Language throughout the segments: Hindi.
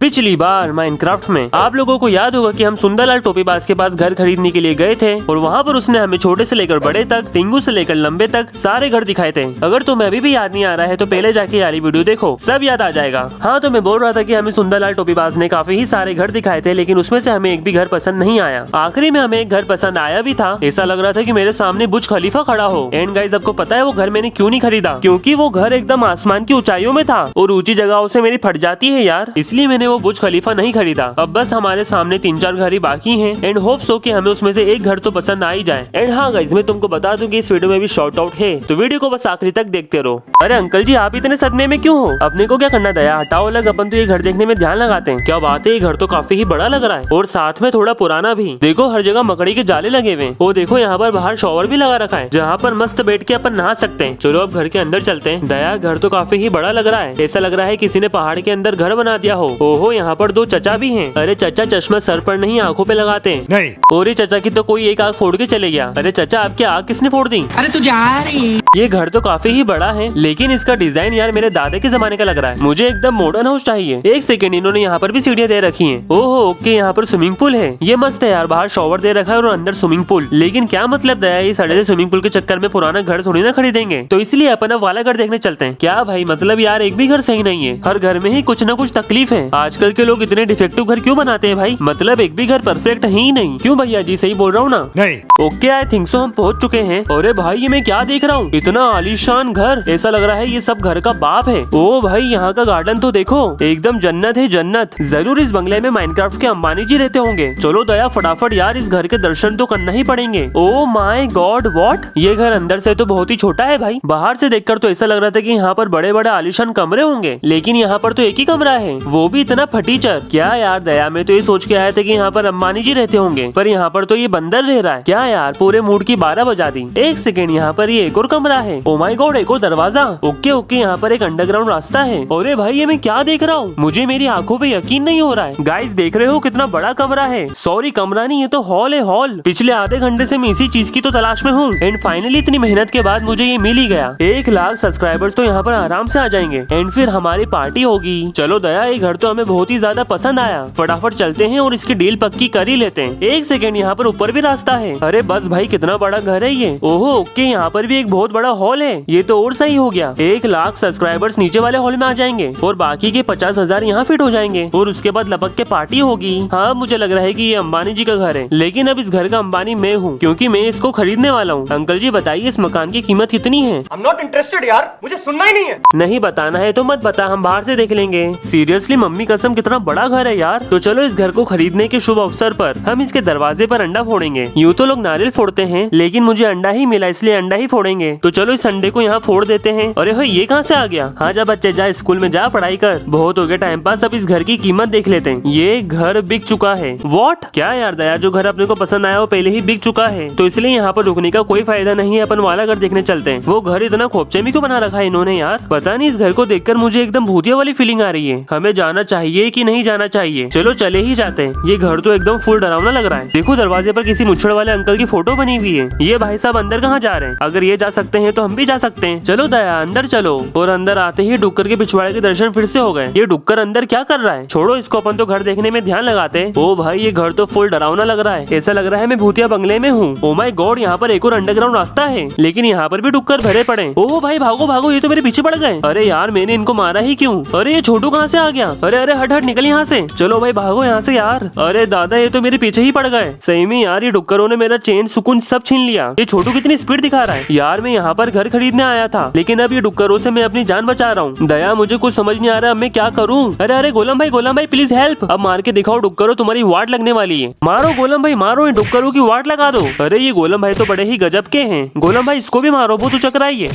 पिछली बार माइनक्राफ्ट में आप लोगों को याद होगा कि हम सुंदरलाल टोपीबाज के पास घर खरीदने के लिए गए थे और वहाँ पर उसने हमें छोटे से लेकर बड़े तक, टिंगू से लेकर लंबे तक सारे घर दिखाए थे। अगर तुम्हें अभी भी याद नहीं आ रहा है तो पहले जाके यारी वीडियो देखो, सब याद आ जाएगा। हाँ, तो मैं बोल रहा था कि हमें सुंदरलाल टोपीबाज ने काफी ही सारे घर दिखाए थे, लेकिन उसमें से हमें एक भी घर पसंद नहीं आया। आखिरी में हमें एक घर पसंद आया भी था। ऐसा लग रहा था कि मेरे सामने बुर्ज खलीफा खड़ा हो। एंड गाइस, आपको पता है वो घर मैंने क्यों नहीं खरीदा? क्योंकि वो घर एकदम आसमान की ऊंचाइयों में था और ऊंची जगहों से मेरी फट जाती है यार, इसलिए मैंने वो बुर्ज खलीफा नहीं खरीदा। अब बस हमारे सामने 3-4 घर ही बाकी हैं एंड होप सो कि हमें उसमें से एक घर तो पसंद आ ही जाए। एंड हाँ गाइस, मैं तुमको बता दूं कि इस वीडियो में भी शॉर्ट आउट है, तो वीडियो को बस आखिरी तक देखते रहो। अरे अंकल जी, आप इतने सदमे में क्यों हो? अपने को क्या करना दया, हटाओ अलग, अपन तो ये घर देखने में ध्यान लगाते हैं। क्या बात है, ये घर तो काफी ही बड़ा लग रहा है और साथ में थोड़ा पुराना भी। देखो हर जगह मकड़ी के जाले लगे हुए। वो देखो यहाँ पर बाहर शॉवर भी लगा रखा है जहाँ पर मस्त बैठ के अपन नहा सकते हैं। चलो अब घर के अंदर चलते हैं। दया, घर तो काफी ही बड़ा लग रहा है, ऐसा लग रहा है किसी ने पहाड़ के अंदर घर बना दिया हो। ओहो, यहाँ पर 2 चचा भी हैं। अरे चचा, चश्मा सर पर नहीं आंखों पे लगाते हैं। नहीं। और ये चचा की तो कोई एक आंख फोड़ के चले गया। अरे चचा, आपकी आंख किसने फोड़ दी? अरे तू जा रही है। ये घर तो काफी ही बड़ा है, लेकिन इसका डिजाइन यार मेरे दादा के जमाने का लग रहा है। मुझे एकदम मॉडर्न हाउस चाहिए। एक सेकंड, इन्होंने यहाँ पर भी सीढ़ियाँ दे रखी हैं। ओहो ओके, यहाँ पर स्विमिंग पूल है। ये मस्त है यार, बाहर शॉवर दे रखा है और अंदर स्विमिंग पूल। लेकिन क्या मतलब दया, ये सड़े से स्विमिंग पूल के चक्कर में पुराना घर थोड़ी ना खरीदेंगे, तो इसलिए अपन अब वाला घर देखने चलते हैं। क्या भाई, मतलब यार एक भी घर सही नहीं है, हर घर में ही कुछ न कुछ तकलीफ है। आजकल के लोग इतने डिफेक्टिव घर क्यों बनाते हैं भाई? मतलब एक भी घर परफेक्ट है ही नहीं। क्यों भैया जी, सही बोल रहा हूँ ना? नहीं। ओके, आई थिंक सो हम पहुंच चुके हैं। अरे भाई, ये मैं क्या देख रहा हूँ? इतना आलीशान घर, ऐसा लग रहा है ये सब घर का बाप है। ओ भाई, यहाँ का गार्डन तो देखो, एकदम जन्नत है जन्नत। जरूर इस बंगले में माइनक्राफ्ट के अंबानी जी रहते होंगे। चलो दया, फटाफट यार इस घर के दर्शन तो करना ही पड़ेंगे। Oh my God, what? ये घर अंदर से तो बहुत ही छोटा है भाई। बाहर से देखकर तो ऐसा लग रहा था कि यहाँ पर बड़े बड़े आलीशान कमरे होंगे, लेकिन यहाँ पर तो एक ही कमरा है, वो भी इतना फटीचर। क्या यार दया, मैं तो ये सोच के आया था कि यहाँ पर अंबानी जी रहते होंगे, पर यहाँ पर तो ये बंदर रह रहा है। क्या यार, पूरे मूड की 12 बजा दी। एक सेकेंड, यहाँ पर ये एक और कमरा है। ओ माय गॉड, एक और दरवाजा। ओके ओके, यहाँ पर एक अंडरग्राउंड रास्ता है। अरे भाई, ये मैं क्या देख रहा हूँ? मुझे मेरी आंखों पे यकीन नहीं हो रहा है। गाइस, देख रहे हो कितना बड़ा कमरा है? सॉरी, कमरा नहीं, ये तो हॉल है, हॉल। पिछले आधे घंटे से मैं इसी चीज की तो तलाश में हूँ एंड फाइनली इतनी मेहनत के बाद मुझे ये मिल ही गया। 1 लाख सब्सक्राइबर्स तो यहाँ पर आराम से आ जाएंगे एंड फिर हमारी पार्टी होगी। चलो दया, ये घर तो हमें बहुत ही ज्यादा पसंद आया। फटाफट चलते हैं और इसकी डील पक्की कर ही लेते हैं। एक सेकेंड, यहाँ पर ऊपर भी रास्ता है। अरे बस भाई, कितना बड़ा घर है ये। ओहो ओके, यहाँ पर भी एक बहुत बड़ा हॉल है। ये तो और सही हो गया। 1 लाख सब्सक्राइबर्स नीचे वाले हॉल में आ जाएंगे और बाकी के 50,000 यहाँ फिट हो जाएंगे और उसके बाद लपक के पार्टी होगी। हाँ, मुझे लग रहा है कि ये अंबानी जी का घर है, लेकिन अब इस घर का अंबानी मैं हूँ क्योंकि मैं इसको खरीदने वाला हूँ। अंकल जी बताइए, इस मकान की कीमत कितनी है? I'm not interested यार, मुझे सुनना ही नहीं है। नहीं बताना है तो मत बता, हम बाहर से देख लेंगे। सीरियसली मम्मी कसम, कितना बड़ा घर है यार। तो चलो इस घर को खरीदने के शुभ अवसर पर हम इसके दरवाजे पर अंडा फोड़ेंगे। यूँ तो लोग नारियल फोड़ते हैं, लेकिन मुझे अंडा ही मिला, इसलिए अंडा ही फोड़ेंगे। तो चलो इस अंडे को यहाँ फोड़ देते हैं। अरे भाई, ये कहाँ से आ गया? हाँ जा बच्चे, जा स्कूल में जा, पढ़ाई कर। बहुत हो गया टाइम पास, अब इस घर की कीमत देख लेते हैं। ये घर बिक चुका है। व्हाट? क्या यार दया, जो घर अपने को पसंद आया वो पहले ही बिक चुका है, तो इसलिए यहाँ पर रुकने का कोई फायदा नहीं है। अपन वाला घर देखने चलते हैं। वो घर इतना खोपचे में क्यों बना रखा है इन्होंने यार? पता नहीं, इस घर को देखकर मुझे एकदम भूतिया वाली फीलिंग आ रही है। हमें जाना चाहिए कि नहीं जाना चाहिए? चलो चले ही जाते हैं। ये घर तो एकदम फुल डरावना लग रहा है। देखो दरवाजे पर किसी मुच्छड़ वाले अंकल की फोटो बनी हुई है। ये भाई साहब अंदर कहाँ जा रहे हैं? अगर ये जा सकते हैं तो हम भी जा सकते हैं। चलो दया, अंदर चलो। और अंदर आते ही डुक्कर के पिछवाड़े के दर्शन फिर से हो गए। ये डुक्कर अंदर क्या कर रहा है? छोड़ो इसको, अपन तो घर देखने में ध्यान लगाते हैं। ओ भाई, ये घर तो फुल डरावना लग रहा है, ऐसा लग रहा है मैं भूतिया बंगले में हूँ। ओ माय गॉड, यहाँ पर एक और अंडरग्राउंड रास्ता है, लेकिन यहाँ पर भी डुक्कर भरे पड़े। ओ भाई भागो भागो, ये तो मेरे पीछे पड़ गए। अरे यार, मैंने इनको मारा ही क्यों? अरे ये छोटू कहाँ से आ गया? अरे अरे, हट हट, निकल यहाँ से। चलो भाई भागो यहाँ से यार। अरे दादा, ये तो मेरे पीछे ही पड़ गए। सही में यार, ये डुक्करों ने मेरा चैन सुकून सब छीन लिया। ये छोटू कितनी स्पीड दिखा रहा है यार। मैं यहाँ पर घर खरीदने आया था, लेकिन अब ये डुक्करों से मैं अपनी जान बचा रहा हूँ। दया, मुझे कुछ समझ नहीं आ रहा, अब मैं क्या करूँ? अरे अरे गोलम भाई प्लीज हेल्प। अब मार के दिखाओ डुक्करों, तुम्हारी वाट लगने वाली है। मारो गोलम भाई, मारो, इन डुक्करों की वाट लगा दो। अरे ये गोलम भाई तो बड़े ही गजब के हैं। गोलम भाई, इसको भी मारो, वो तो चकराइए।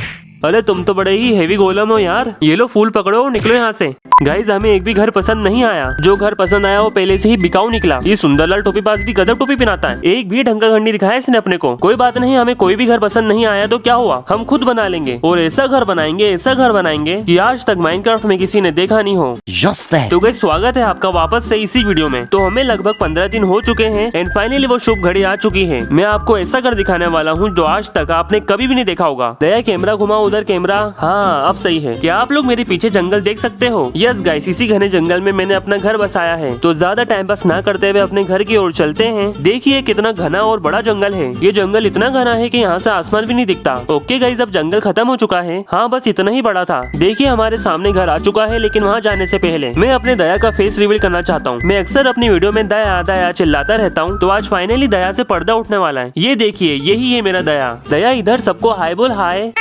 अरे तुम तो बड़े ही हेवी गोलम हो यार। ये लो फूल पकड़ो, निकलो यहाँ से। गाइज, हमें एक भी घर पसंद नहीं आया। जो घर पसंद आया वो पहले से ही बिकाऊ निकला। ये सुंदरलाल टोपीबाज भी गजब टोपी पहनाता है, एक भी ढंग का घर नहीं दिखाया इसने अपने को। कोई बात नहीं, हमें कोई भी घर पसंद नहीं आया तो क्या हुआ, हम खुद बना लेंगे और ऐसा घर बनाएंगे, ऐसा घर बनाएंगे कि आज तक माइनक्राफ्ट में किसी ने देखा नहीं हो। तो गाइस, स्वागत है आपका वापस से इसी वीडियो में। तो हमें लगभग 15 दिन हो चुके हैं एंड फाइनली वो शुभ घड़ी आ चुकी है। मैं आपको ऐसा घर दिखाने वाला हूँ जो आज तक आपने कभी भी नहीं देखा होगा। दया कैमरा घुमाओ उधर कैमरा। हाँ अब सही है। क्या आप लोग मेरे पीछे जंगल देख सकते हो? यस गाइस, इसी घने जंगल में मैंने अपना घर बसाया है। तो ज्यादा टाइम पास ना करते हुए अपने घर की ओर चलते हैं। देखिए कितना घना और बड़ा जंगल है। ये जंगल इतना घना है कि यहाँ से आसमान भी नहीं दिखता। ओके गाइस, अब जंगल खत्म हो चुका है। हाँ बस इतना ही बड़ा था। देखिए हमारे सामने घर आ चुका है, लेकिन वहाँ जाने से पहले मैं अपने दया का फेस रिवील करना चाहता हूँ। मैं अक्सर अपनी वीडियो में दया दया चिल्लाता रहता हूँ, तो आज फाइनली दया से पर्दा उठने वाला है। ये देखिए यही है मेरा दया। दया इधर सबको हाय बोल। हाय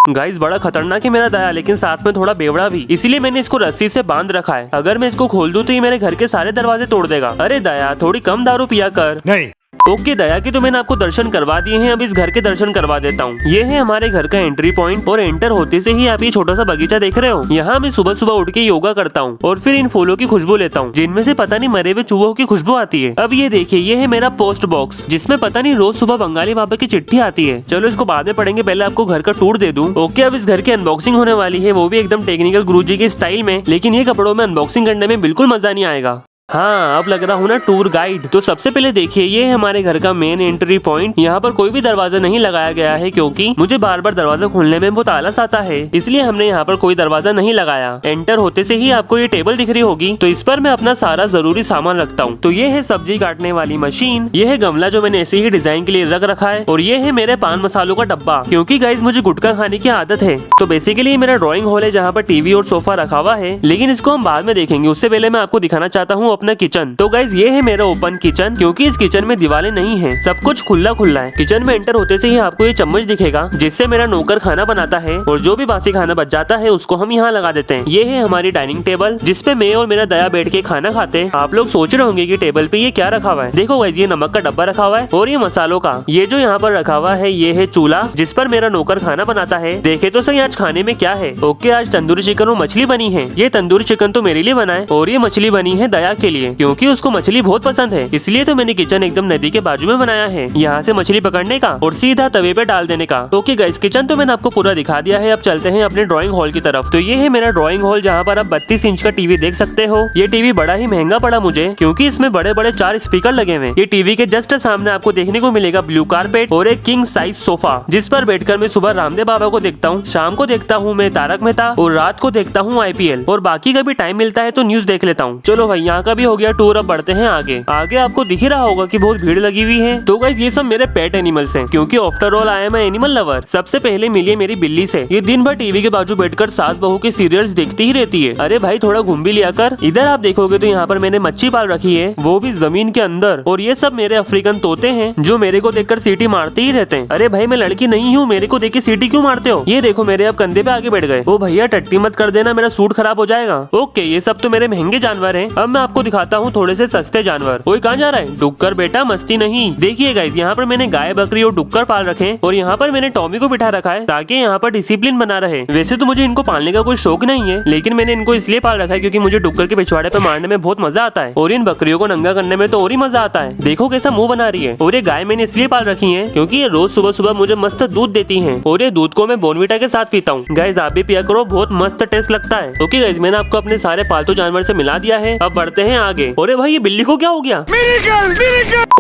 गाइस, बड़ा खतरनाक है मेरा दया, लेकिन साथ में थोड़ा बेवड़ा भी। इसीलिए मैंने इसको रस्सी से बांध रखा है। अगर मैं इसको खोल दूं तो ये मेरे घर के सारे दरवाजे तोड़ देगा। अरे दया, थोड़ी कम दारू पिया कर। नहीं। ओके दया की तो मैंने आपको दर्शन करवा दिए हैं, अब इस घर के दर्शन करवा देता हूँ। ये है हमारे घर का एंट्री पॉइंट, और एंटर होते से ही आप ये छोटा सा बगीचा देख रहे हो। यहाँ मैं सुबह सुबह उठ के योगा करता हूँ और फिर इन फूलों की खुशबू लेता हूँ, जिनमें से पता नहीं मरे हुए चूहों की खुशबू आती है। अब ये देखिए, ये है मेरा पोस्ट बॉक्स, जिसमें पता नहीं रोज सुबह बंगाली बाबा की चिट्ठी आती है। चलो इसको बाद में पढ़ेंगे, पहले आपको घर का टूर दे दूं। ओके, अब इस घर की अनबॉक्सिंग होने वाली है, वो भी एकदम टेक्निकल गुरुजी के स्टाइल में। लेकिन ये कपड़ों में अनबॉक्सिंग करने में बिल्कुल मजा नहीं आएगा। हाँ अब लग रहा हूँ ना टूर गाइड। तो सबसे पहले देखिए, ये है हमारे घर का मेन एंट्री पॉइंट। यहाँ पर कोई भी दरवाजा नहीं लगाया गया है, क्योंकि मुझे बार बार दरवाजा खोलने में बहुत आलस आता है, इसलिए हमने यहाँ पर कोई दरवाजा नहीं लगाया। एंटर होते से ही आपको ये टेबल दिख रही होगी, तो इस पर मैं अपना सारा जरूरी सामान रखता हूँ। तो ये है सब्जी काटने वाली मशीन, ये है गमला जो मैंने ऐसे ही डिजाइन के लिए रख रखा है, और ये है मेरे पान मसालों का डब्बा, क्योंकि गाइस मुझे गुटखा खाने की आदत है। तो बेसिकली ये मेरा ड्राइंग हॉल है, जहाँ पर टीवी और सोफा रखा हुआ है, लेकिन इसको हम बाद में देखेंगे। उससे पहले मैं आपको दिखाना चाहता हूँ अपना किचन। तो गाइस ये है मेरा ओपन किचन, क्योंकि इस किचन में दीवारें नहीं है, सब कुछ खुला खुला है। किचन में एंटर होते से ही आपको ये चम्मच दिखेगा, जिससे मेरा नौकर खाना बनाता है, और जो भी बासी खाना बच जाता है उसको हम यहाँ लगा देते हैं। ये है हमारी डाइनिंग टेबल, जिसपे मैं और मेरा दया बैठ के खाना खाते हैं। आप लोग सोच रहे होंगे कि टेबल पे ये क्या रखा हुआ है। देखो गाइस, ये नमक का डब्बा रखा हुआ है, और ये मसालों का। ये जो यहाँ पर रखा हुआ है, ये है चूल्हा, जिस पर मेरा नौकर खाना बनाता है। देखे तो सही आज खाने में क्या है। ओके, आज तंदूरी चिकन और मछली बनी है। ये तंदूरी चिकन तो मेरे लिए बना है, और ये मछली बनी है दया के लिए, क्योंकि उसको मछली बहुत पसंद है। इसलिए तो मैंने किचन एकदम नदी के बाजू में बनाया है, यहाँ से मछली पकड़ने का और सीधा तवे पे डाल देने का। ओके गाइस, किचन तो मैंने आपको पूरा दिखा दिया है। अब चलते हैं अपने ड्राइंग हॉल की तरफ। तो ये है मेरा ड्राइंग हॉल, जहाँ पर आप 32 इंच का टीवी देख सकते हो। ये टीवी बड़ा ही महंगा पड़ा मुझे, क्योंकि इसमें बड़े बड़े 4 स्पीकर लगे हुए। ये टीवी के जस्ट सामने आपको देखने को मिलेगा ब्लू कारपेट और एक किंग साइज सोफा, जिस पर बैठकर मैं सुबह रामदेव बाबा को देखता हूँ, शाम को देखता हूँ मैं तारक मेहता, और रात को देखता हूँ IPL, और बाकी कभी टाइम मिलता है तो न्यूज देख लेता हूँ। चलो भाई, यहाँ का भी हो गया टूर। अब बढ़ते हैं आगे। आगे आपको दिख ही रहा होगा कि बहुत भीड़ लगी हुई है। तो गाइस ये सब मेरे पेट एनिमल्स हैं, क्योंकि after all I am animal lover. सबसे पहले मिलिए मेरी बिल्ली से। ये दिन भर टीवी के बाजू बैठकर सास बहू के सीरियल्स देखती ही रहती है। अरे भाई थोड़ा घूम भी लिया कर। इधर आप देखोगे तो यहाँ पर मैंने मच्छी पाल रखी है, वो भी जमीन के अंदर। और ये सब मेरे अफ्रीकन तोते हैं, जो मेरे को देखकर सीटी मारते ही रहते हैं। अरे भाई मैं लड़की नहीं हूँ, मेरे को देख के सीटी क्यों मारते हो? ये देखो मेरे अब कंधे पे आगे बैठ गए। ओ भैया टट्टी मत कर देना, मेरा सूट खराब हो जाएगा। ओके, ये सब तो मेरे महंगे जानवर हैं। अब मैं आपको दिखाता हूँ थोड़े से सस्ते जानवर। कोई कहाँ जा रहा है? डुक्कर बेटा मस्ती नहीं। देखिए गाइस, यहाँ पर मैंने गाय बकरी और डुक्कर पाल रखे हैं, और यहाँ पर मैंने टॉमी को बिठा रखा है, ताकि यहाँ पर डिसिप्लिन बना रहे। वैसे तो मुझे इनको पालने का कोई शौक नहीं है, लेकिन मैंने इनको इसलिए पाल रखा है क्योंकि मुझे डुक्कर के पिछवाड़े पे मारने में बहुत मजा आता है, और इन बकरियों को नंगा करने में तो और ही मजा आता है। देखो कैसा मुंह बना रही है। और ये गाय मैंने इसलिए पाल रखी है क्योंकि ये रोज सुबह सुबह मुझे मस्त दूध देती है, और ये दूध को मैं बोर्नविटा के साथ पीता हूँ। गाइस आप भी पिया करो, बहुत मस्त टेस्ट लगता है। ओके गाइस, मैंने आपको अपने सारे पालतू जानवर से मिला दिया है। अब बढ़ते हैं आगे। अरे भाई ये बिल्ली को क्या हो गया?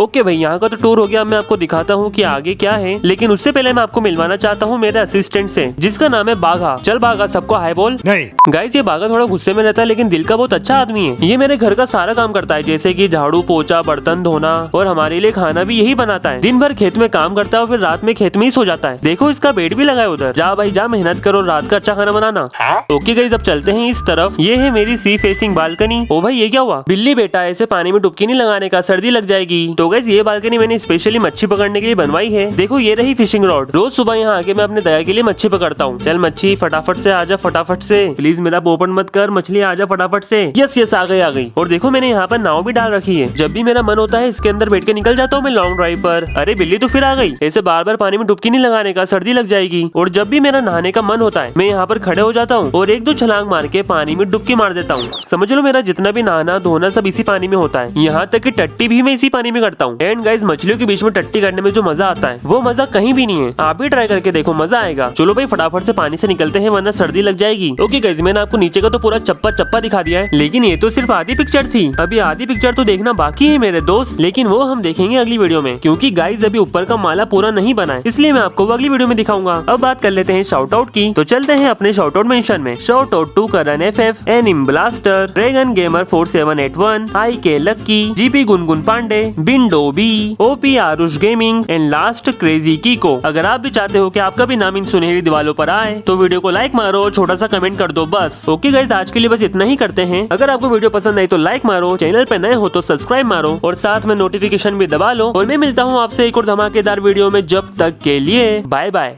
ओके भाई, यहाँ का तो टूर हो गया। मैं आपको दिखाता हूँ कि आगे क्या है, लेकिन उससे पहले मैं आपको मिलवाना चाहता हूँ मेरे असिस्टेंट से, जिसका नाम है बाघा। चल बाघा, सबको हाय बोल। नहीं गाइस ये बाघा थोड़ा गुस्से में रहता है, लेकिन दिल का बहुत अच्छा आदमी है। ये मेरे घर का सारा काम करता है, जैसे कि झाड़ू पोछा बर्तन धोना, और हमारे लिए खाना भी यही बनाता है। दिन भर खेत में काम करता है, फिर रात में खेत में ही सो जाता है। देखो इसका बेड भी लगा है उधर। जा भाई जा, मेहनत करो, रात का अच्छा खाना बनाना। ओके गाइस, अब चलते हैं इस तरफ। ये है मेरी सी फेसिंग बालकनी। ओ भाई ये क्या हुआ? बिल्ली बेटा, ऐसे पानी में डुबकी नहीं लगाने का, सर्दी लग जाएगी। तो गाइस ये बालकनी मैंने स्पेशली मच्छी पकड़ने के लिए बनवाई है। देखो ये रही फिशिंग रॉड। रोज सुबह यहाँ आके मैं अपने दया के लिए मच्छी पकड़ता हूँ। चल मच्छी फटाफट से आजा, फटाफट से प्लीज, मेरा ओपन मत कर, मछली आजा फटाफट से। यस यस, आ गई आ गई। और देखो मैंने यहाँ पर नाव भी डाल रखी है। जब भी मेरा मन होता है इसके अंदर बैठ के निकल जाता हूँ मैं लॉन्ग ड्राइव पर। अरे बिल्ली तो फिर आ गई। ऐसे बार बार पानी में डुबकी नहीं लगाने का, सर्दी लग जाएगी। और जब भी मेरा नहाने का मन होता है, मैं यहाँ पर खड़े हो जाता हूँ और 1-2 छलांग मार के पानी में डुबकी मार देता हूँ। समझ लो मेरा जितना भी नहाना धोना सब इसी पानी में होता है। यहाँ तक कि टट्टी भी मैं इसी पानी में करता करता हूँ। एंड गाइस, मछलियों के बीच में टट्टी करने में जो मजा आता है वो मजा कहीं भी नहीं है। आप भी ट्राई करके देखो, मजा आएगा। चलो भाई फटाफट से पानी से निकलते हैं वरना सर्दी लग जाएगी। ओके गाइस, मैंने आपको नीचे का तो पूरा चप्पा चप्पा दिखा दिया है, लेकिन ये तो सिर्फ आधी पिक्चर थी। अभी आधी पिक्चर तो देखना बाकी है मेरे दोस्त, लेकिन वो हम देखेंगे अगली वीडियो में, क्योंकि गाइस अभी ऊपर का माला पूरा नहीं बना है, इसलिए मैं आपको अगली वीडियो में दिखाऊंगा। अब बात कर लेते हैं शाउट आउट की। तो चलते हैं अपने शाउट आउट मेंशन में। Shout out to Karan FF, anime blaster, dragon gamer 4781, IK lucky, GP Gungun Pandey, बिंडो B, OP Aarush gaming and last crazy कीको। अगर आप भी चाहते हो कि आपका भी नाम इन सुनहरी दीवालों पर आए तो वीडियो को लाइक मारो और छोटा सा कमेंट कर दो बस। ओके गाइस, आज के लिए बस इतना ही करते हैं। अगर आपको वीडियो पसंद आई तो लाइक मारो, चैनल पे नए हो तो सब्सक्राइब मारो और साथ में नोटिफिकेशन भी दबा लो। और मैं मिलता हूँ आपसे एक और धमाकेदार वीडियो में। जब तक के लिए बाय बाय।